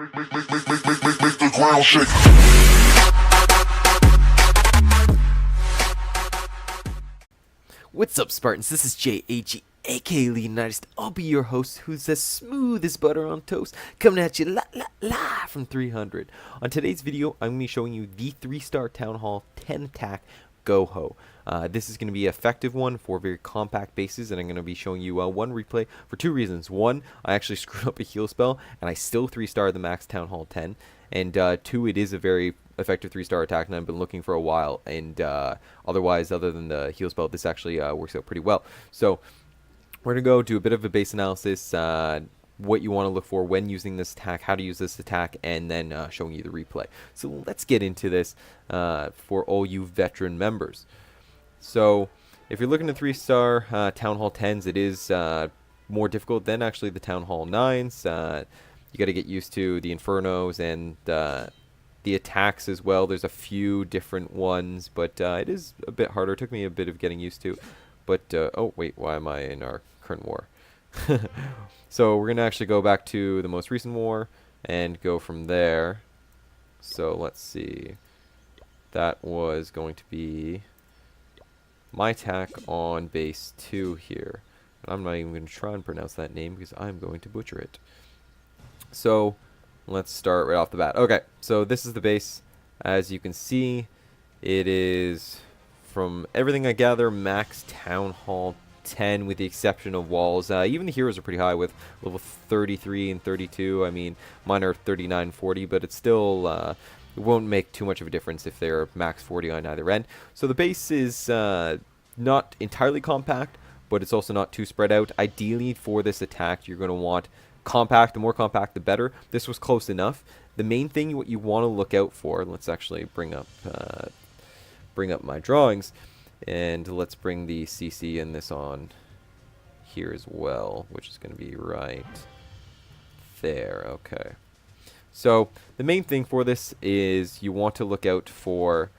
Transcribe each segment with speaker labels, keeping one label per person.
Speaker 1: Make the ground shake.
Speaker 2: What's up, Spartans? This is GOHO, aka Leonidas. I'll be your host, who's as smooth as butter on toast, coming at you live from 300. On today's video, I'm going to be showing you the 3-star Town Hall 10 attack GOHO. This is going to be an effective one for very compact bases, and I'm going to be showing you one replay for two reasons. One, I actually screwed up a heal spell, and I still 3-starred the max Town Hall 10. And two, it is a very effective 3-star attack, and I've been looking for a while. And otherwise, other than the heal spell, this actually works out pretty well. So we're going to go do a bit of a base analysis, what you want to look for when using this attack, how to use this attack, and then showing you the replay. So let's get into this for all you veteran members. So if you're looking at 3-star Town Hall 10s, it is more difficult than actually the Town Hall 9s. You got to get used to the Infernos and the attacks as well. There's a few different ones, but it is a bit harder. It took me a bit of getting used to. But, oh, wait, why am I in our current war? So we're going to actually go back to the most recent war and go from there. So let's see. That was going to be my attack on base 2 here. And I'm not even going to try and pronounce that name because I'm going to butcher it. So let's start right off the bat. Okay, so this is the base. As you can see, it is, from everything I gather, max Town Hall 10 with the exception of walls. Even the heroes are pretty high with level 33 and 32. I mean, mine are 39 and 40, but it's still it won't make too much of a difference if they're max 40 on either end. So the base is not entirely compact, but it's also not too spread out. Ideally for this attack, you're going to want compact. The more compact, the better. This was close enough. The main thing what you want to look out for, let's actually bring up my drawings, and let's bring the CC in this on here as well, which is going to be right there. Okay. So the main thing for this is you want to look out for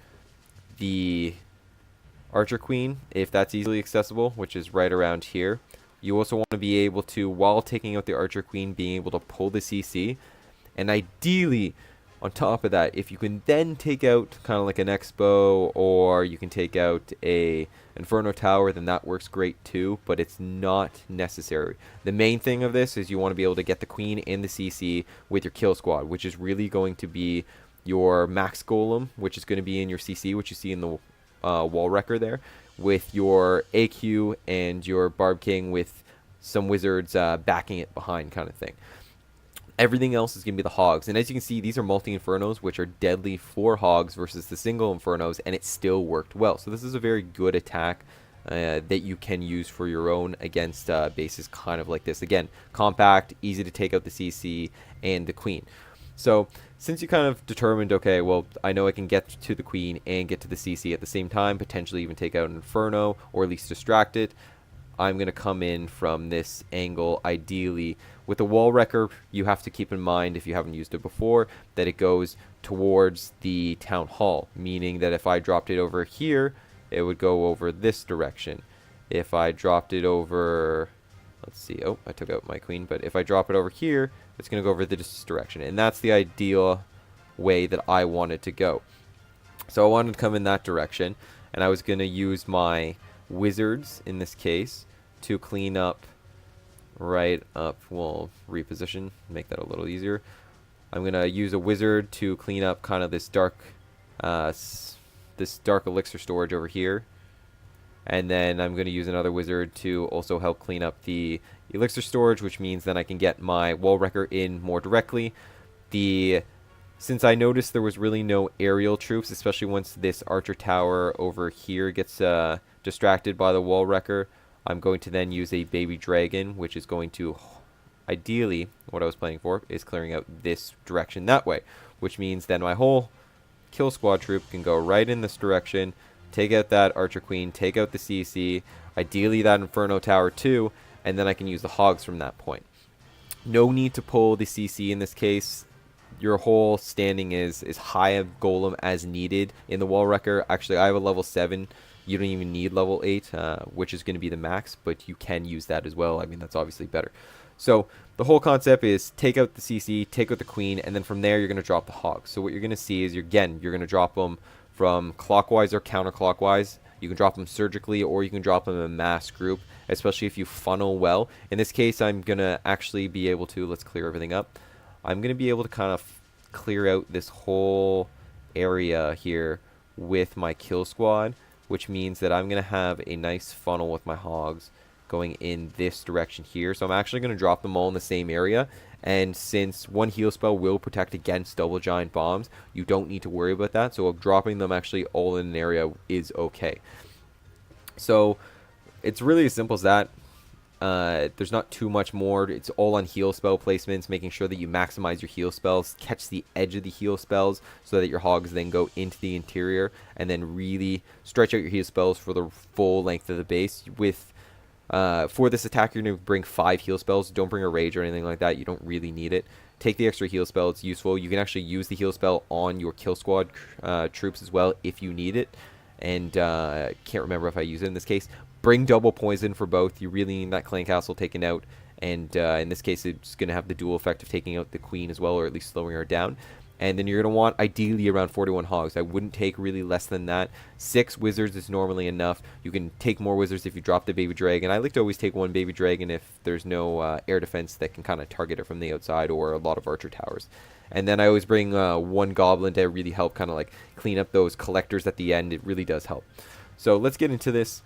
Speaker 2: the Archer Queen, if that's easily accessible, which is right around here. You also want to be able to, while taking out the Archer Queen, being able to pull the CC. And ideally, on top of that, if you can then take out kind of like an Expo, or you can take out a Inferno Tower, then that works great too, but it's not necessary. The main thing of this is you want to be able to get the Queen and the CC with your kill squad, which is really going to be your Max Golem, which is going to be in your CC, which you see in the wall wrecker there, with your AQ and your Barb King with some wizards backing it behind kind of thing. Everything else is going to be the hogs. And as you can see, these are multi-infernos, which are deadly for hogs versus the single infernos, and it still worked well. So this is a very good attack that you can use for your own against bases kind of like this. Again, compact, easy to take out the CC and the Queen. So since you kind of determined, okay, well, I know I can get to the Queen and get to the CC at the same time, potentially even take out an Inferno, or at least distract it, I'm going to come in from this angle, ideally. With the wall wrecker, you have to keep in mind, if you haven't used it before, that it goes towards the Town Hall, meaning that if I dropped it over here, it would go over this direction. If I dropped it over, let's see, oh, I took out my Queen, but if I drop it over here, it's going to go over this direction, and that's the ideal way that I wanted to go. So I wanted to come in that direction, and I was going to use my wizards in this case to clean up right up. We'll reposition, make that a little easier. I'm going to use a wizard to clean up kind of this dark elixir storage over here. And then I'm going to use another wizard to also help clean up the elixir storage, which means then I can get my wall wrecker in more directly. Since I noticed there was really no aerial troops, especially once this archer tower over here gets distracted by the wall wrecker, I'm going to then use a baby dragon, which is going to, ideally, what I was planning for is clearing out this direction that way, which means then my whole kill squad troop can go right in this direction, take out that Archer Queen, take out the CC, ideally that Inferno Tower too, and then I can use the hogs from that point. No need to pull the CC in this case. Your whole standing is high of golem as needed in the wall wrecker. Actually, I have a level 7. You don't even need level 8, which is going to be the max, but you can use that as well. I mean, that's obviously better. So the whole concept is take out the CC, take out the queen, and then from there you're going to drop the hogs. So what you're going to see is, you're going to drop them from clockwise or counterclockwise. You can drop them surgically, or you can drop them in a mass group, especially if you funnel well. In this case, I'm going to actually be able to, let's clear everything up. I'm going to be able to kind of clear out this whole area here with my kill squad, which means that I'm going to have a nice funnel with my hogs going in this direction here. So I'm actually going to drop them all in the same area, and since one heal spell will protect against double giant bombs, you don't need to worry about that. So dropping them actually all in an area is okay. So it's really as simple as that. There's not too much more. It's all on heal spell placements, making sure that you maximize your heal spells, catch the edge of the heal spells so that your hogs then go into the interior, and then really stretch out your heal spells for the full length of the base. For this attack, you're going to bring 5 heal spells. Don't bring a rage or anything like that. You don't really need it. Take the extra heal spell. It's useful. You can actually use the heal spell on your kill squad troops as well if you need it. And can't remember if I use it in this case. Bring double poison for both. You really need that clan castle taken out. And in this case, it's going to have the dual effect of taking out the queen as well, or at least slowing her down. And then you're going to want, ideally, around 41 hogs. I wouldn't take really less than that. 6 wizards is normally enough. You can take more wizards if you drop the baby dragon. I like to always take one baby dragon if there's no air defense that can kind of target it from the outside, or a lot of archer towers. And then I always bring 1 goblin to really help kind of like clean up those collectors at the end. It really does help. So let's get into this.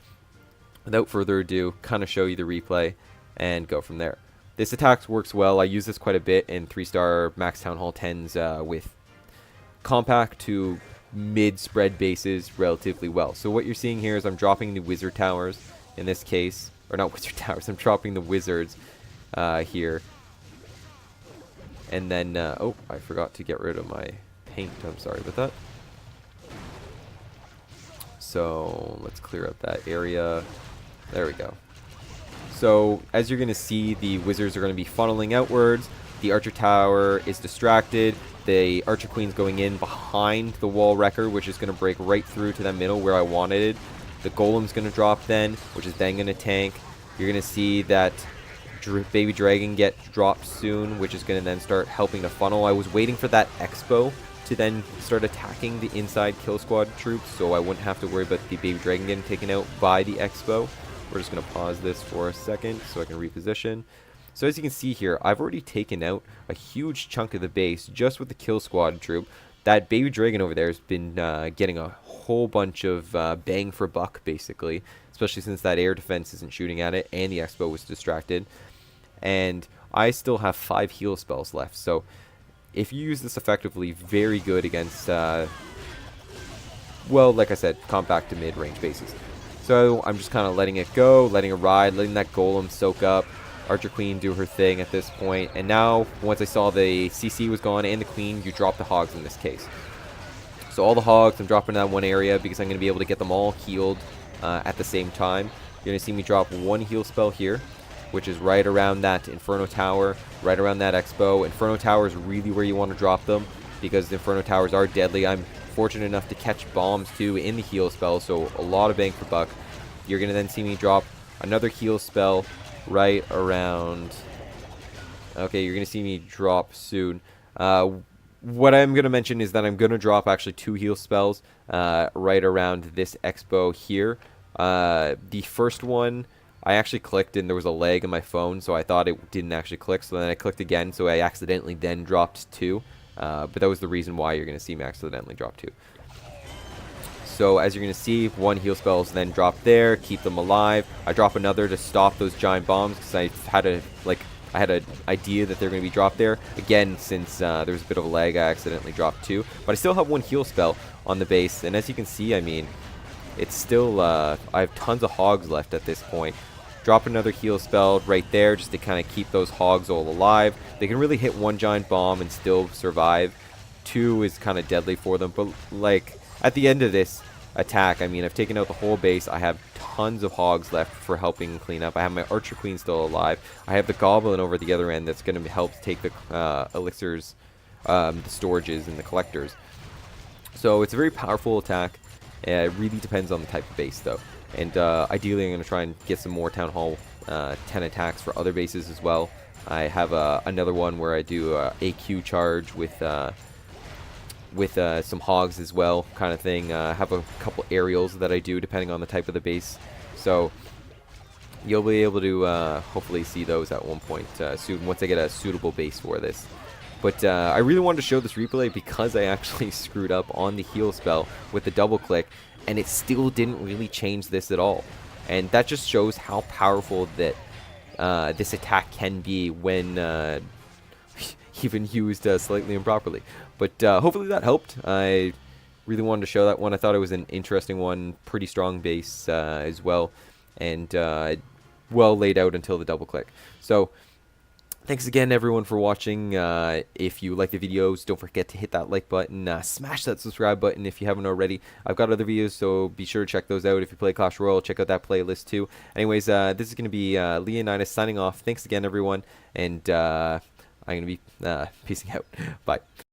Speaker 2: Without further ado, kind of show you the replay and go from there. This attack works well. I use this quite a bit in 3-star max Town Hall 10s with compact to mid-spread bases relatively well. So what you're seeing here is I'm dropping the wizard towers in this case. Or not wizard towers, I'm dropping the wizards here. And then, oh, I forgot to get rid of my paint. I'm sorry about that. So let's clear up that area. There we go. So as you're going to see, the wizards are going to be funneling outwards. The archer tower is distracted. The archer queen's going in behind the wall wrecker, which is going to break right through to that middle where I wanted it. The golem's going to drop then, which is then going to tank. You're going to see that baby dragon get dropped soon, which is going to then start helping to funnel. I was waiting for that expo to then start attacking the inside kill squad troops, so I wouldn't have to worry about the baby dragon getting taken out by the expo. We're just going to pause this for a second so I can reposition. So as you can see here, I've already taken out a huge chunk of the base just with the kill squad troop. That baby dragon over there has been getting a whole bunch of bang for buck, basically, especially since that air defense isn't shooting at it and the expo was distracted. And I still have 5 heal spells left, so if you use this effectively, very good against, well, like I said, compact to mid-range bases. So I'm just kind of letting it go, letting it ride, letting that golem soak up. Archer Queen do her thing at this point. And now, once I saw the CC was gone and the Queen, you drop the hogs in this case. So all the hogs, I'm dropping in that one area because I'm going to be able to get them all healed at the same time. You're going to see me drop 1 heal spell here, which is right around that Inferno Tower, right around that Expo. Inferno Tower is really where you want to drop them because the Inferno Towers are deadly. I'm fortunate enough to catch bombs too in the heal spell, so a lot of bang for buck. You're going to then see me drop another heal spell right around... Okay, you're going to see me drop soon. What I'm going to mention is that I'm going to drop actually 2 heal spells right around this Expo here. The first one, I actually clicked and there was a lag in my phone, so I thought it didn't actually click. So then I clicked again, so I accidentally then dropped 2. But that was the reason why you're going to see me accidentally drop 2. So as you're going to see, 1 heal spell is then dropped there, keep them alive. I drop another to stop those giant bombs because I had an idea that they're going to be dropped there. Again, since there was a bit of a lag, I accidentally dropped 2. But I still have 1 heal spell on the base, and as you can see, I mean, it's still, I have tons of hogs left at this point. Drop another heal spell right there just to kind of keep those hogs all alive. They can really hit 1 giant bomb and still survive. 2 is kind of deadly for them, but like at the end of this attack, I mean, I've taken out the whole base. I have tons of hogs left for helping clean up. I have my Archer Queen still alive. I have the Goblin over at the other end that's going to help take the elixirs, the storages, and the collectors. So it's a very powerful attack. It really depends on the type of base, though. And ideally, I'm going to try and get some more Town Hall 10 attacks for other bases as well. I have another one where I do AQ charge with some hogs as well, kind of thing. I have a couple aerials that I do depending on the type of the base. So you'll be able to hopefully see those at one point soon once I get a suitable base for this. But I really wanted to show this replay because I actually screwed up on the heal spell with the double click, and it still didn't really change this at all. And that just shows how powerful that this attack can be when even used slightly improperly. But hopefully that helped. I really wanted to show that one. I thought it was an interesting one, pretty strong base as well, and well laid out until the double click. So thanks again, everyone, for watching. If you like the videos, don't forget to hit that like button. Smash that subscribe button if you haven't already. I've got other videos, so be sure to check those out. If you play Clash Royale, check out that playlist too. Anyways, this is going to be Leonidas signing off. Thanks again, everyone, and I'm going to be peacing out. Bye.